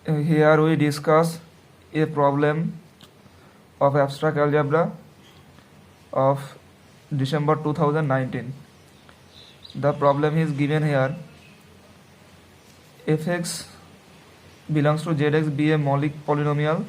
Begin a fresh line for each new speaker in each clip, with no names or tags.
Here we discuss a problem of abstract algebra of December 2019. The problem is given here. Fx belongs to Zx be a Maulic polynomial,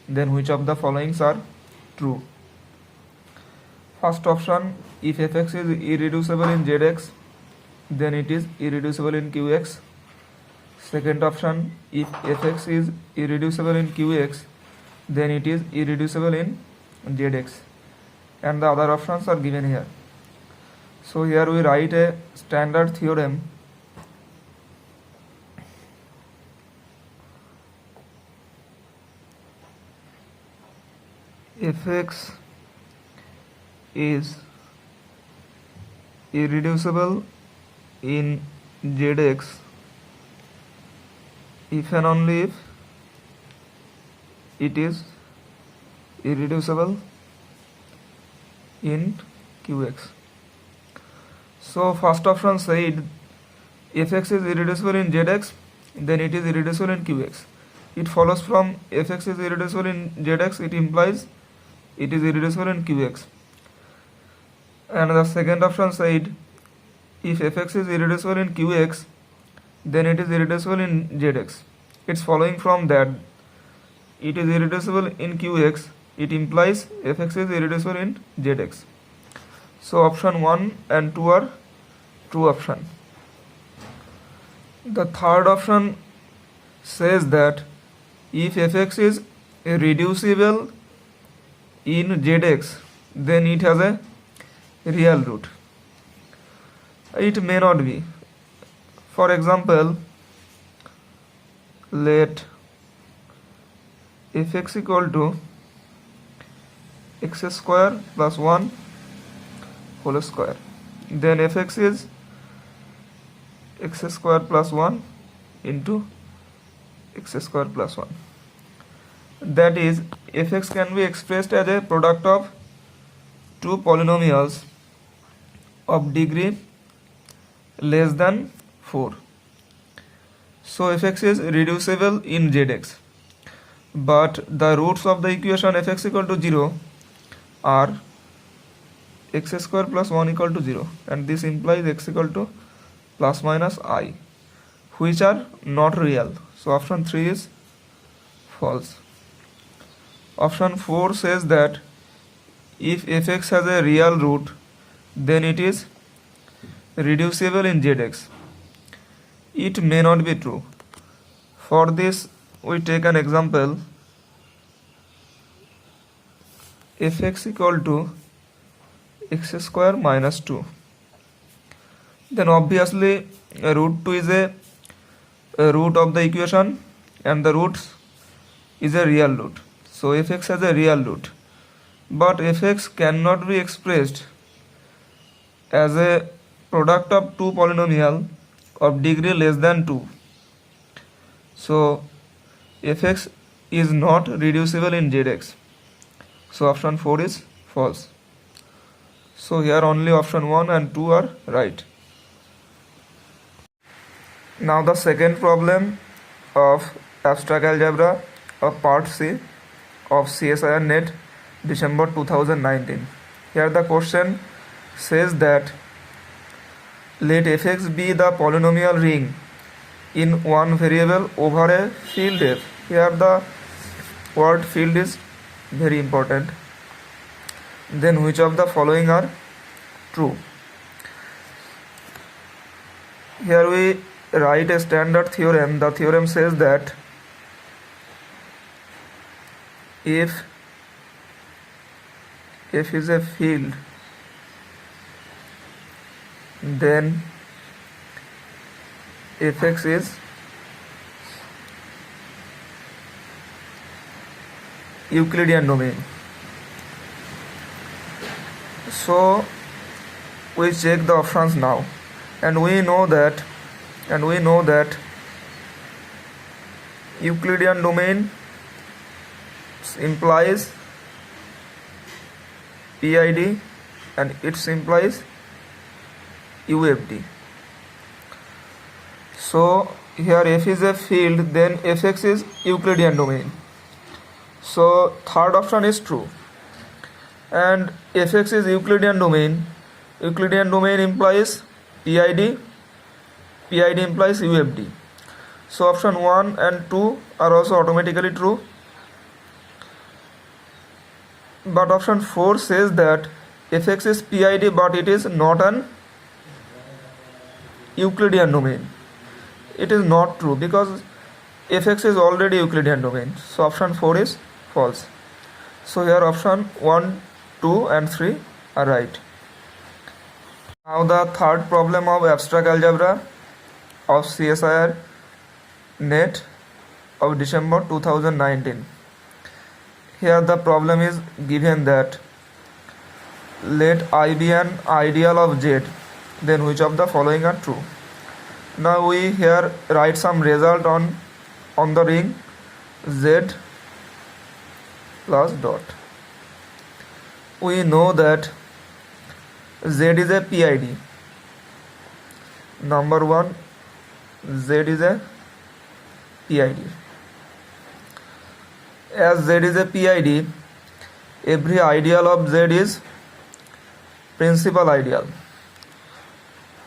then which of the followings are true? First option, if fx is irreducible in Zx, then it is irreducible in Qx. Second option, if fx is irreducible in Qx, then it is irreducible in Zx. And the other options are given here. So here we write a standard theorem. Fx is irreducible in Zx if and only if it is irreducible in Qx. So first option said fx is irreducible in Zx, then it is irreducible in Qx. It follows from fx is irreducible in Zx, it implies it is irreducible in Qx. And the second option said if fx is irreducible in Qx, then it is irreducible in Zx. It's following from that it is irreducible in Qx, it implies fx is irreducible in Zx. So option 1 and 2 are true option. The third option says that if fx is reducible in Zx, then it has a real root. It may not be. For example, let fx equal to x square plus 1 whole square. Then fx is x square plus 1 into x square plus 1. That is, fx can be expressed as a product of two polynomials of degree less than 4. So fx is reducible in Zx, but the roots of the equation fx equal to 0 are x square plus 1 equal to 0, and this implies x equal to plus minus I, which are not real. So option 3 is false. Option 4 says that if fx has a real root, then it is reducible in Zx. It may not be true. For this, we take an example. Fx equal to x square minus 2. Then obviously root 2 is a root of the equation, and the roots is a real root. So fx has a real root, but fx cannot be expressed as a product of two polynomial of degree less than 2. So fx is not reducible in Zx. So option 4 is false. So here only option 1 and 2 are right. Now the second problem of abstract algebra of part C of CSIR NET December 2019. Here the question says that let fx be the polynomial ring in one variable over a field f. Here the word field is very important. Then which of the following are true? Here we write a standard theorem. The theorem says that if f is a field, then fx is Euclidean domain. So we check the options now, and we know that Euclidean domain implies PID, and it implies UFD. So here f is a field, then fx is Euclidean domain. So third option is true. And fx is Euclidean domain. Euclidean domain implies PID. PID implies UFD. So option 1 and 2 are also automatically true. But option 4 says that fx is PID but it is not an Euclidean domain. It is not true because fx is already Euclidean domain. So option 4 is false. So here option 1, 2 and 3 are right. Now the third problem of abstract algebra of CSIR NET of December 2019. Here the problem is given that let I be an ideal of Z, then which of the following are true? Now we here write some result on the ring Z plus dot. We know that Z is a PID. Number 1, Z is a PID. As Z is a PID, every ideal of Z is principal ideal.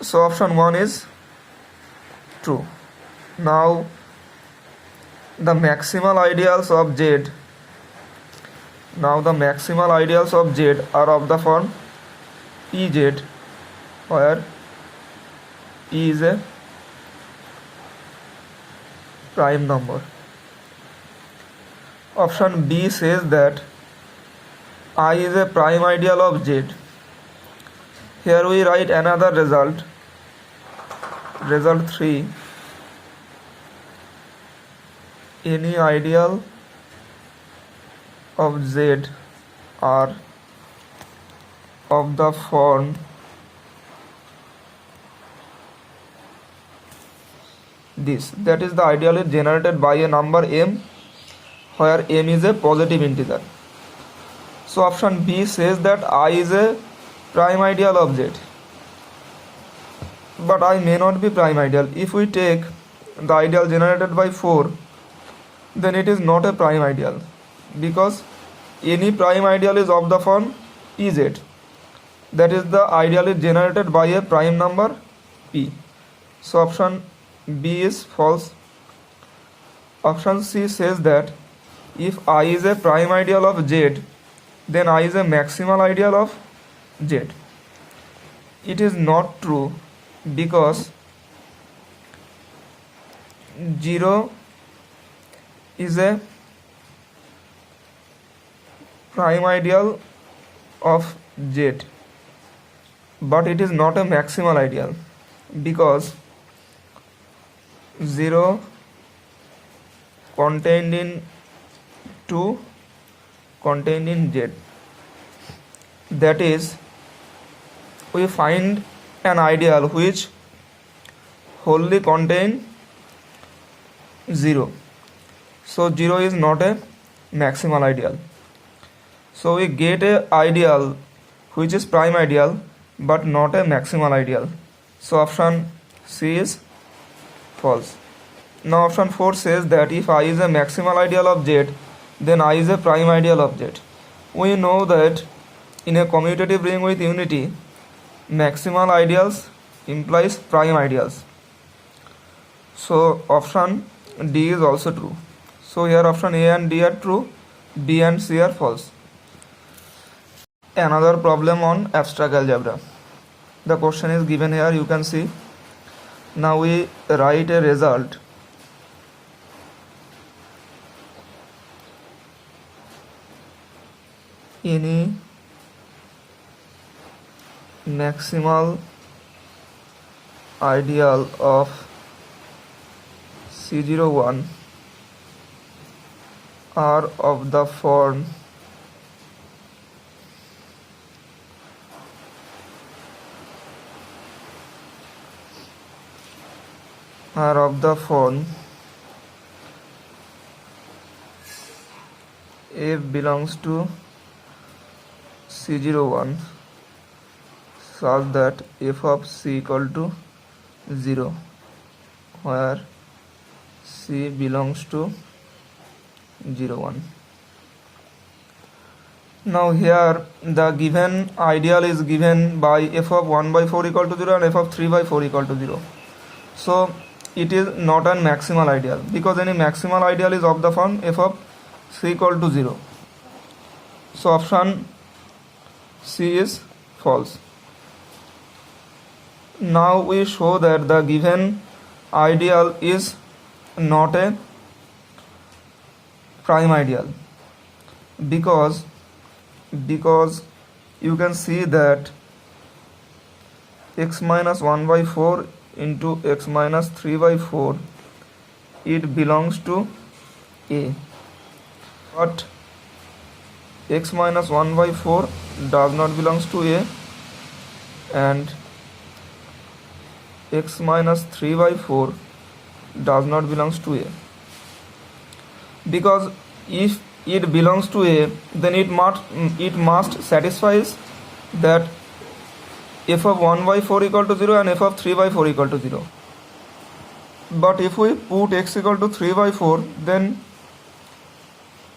So option 1 is true. Now the maximal ideals of Z are of the form PZ, where P is a prime number. Option B says that I is a prime ideal of Z. Here we write another result, result 3. Any ideal of Z are of the form this, that is the ideal is generated by a number m where m is a positive integer. So option B says that I is a prime ideal of Z, but I may not be prime ideal. If we take the ideal generated by 4, then it is not a prime ideal because any prime ideal is of the form PZ, that is the ideal is generated by a prime number P. So option B is false. Option C says that if I is a prime ideal of Z, then I is a maximal ideal of Z. It is not true because 0 is a prime ideal of Z, but it is not a maximal ideal because 0 contained in 2 contained in Z. That is, we find an ideal which wholly contain 0. So 0 is not a maximal ideal. So we get a ideal which is prime ideal but not a maximal ideal. So option C is false. Now option 4 says that if I is a maximal ideal of Z, then I is a prime ideal of Z. We know that in a commutative ring with unity, maximal ideals implies prime ideals. So option D is also true. So here option A and D are true, B and C are false. Another problem on abstract algebra. The question is given here, you can see. Now we write a result. Any maximal ideal of C01 are of the form F belongs to C01 such that f of C equal to 0, where C belongs to 0 1. Now here the given ideal is given by f of 1 by 4 equal to 0 and f of 3 by 4 equal to 0. So it is not a maximal ideal, because any maximal ideal is of the form f of c equal to 0. So option C is false. Now we show that the given ideal is not a prime ideal, because you can see that x minus 1 by 4 into x minus 3 by 4, it belongs to A, but x minus 1 by 4 does not belongs to A, and x minus 3 by 4 does not belongs to A. Because if it belongs to A, then it must satisfies that f of 1 by 4 equal to 0 and f of 3 by 4 equal to 0. But if we put x equal to 3 by 4, then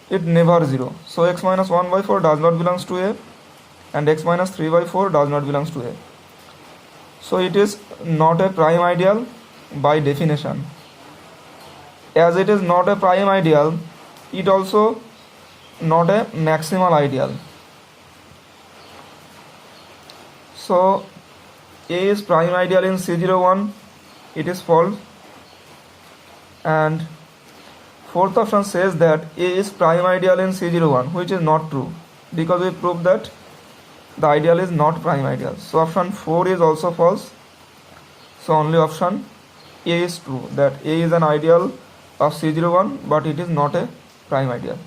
it never 0. So x minus 1 by 4 does not belongs to A, and x minus 3 by 4 does not belongs to A. So it is not a prime ideal by definition. As it is not a prime ideal, it also not a maximal ideal. So A is prime ideal in C01, it is false. And fourth option says that A is prime ideal in C01, which is not true, because we proved that the ideal is not prime ideal. So option 4 is also false. So only option A is true, that A is an ideal of C01, but it is not a prime ideal.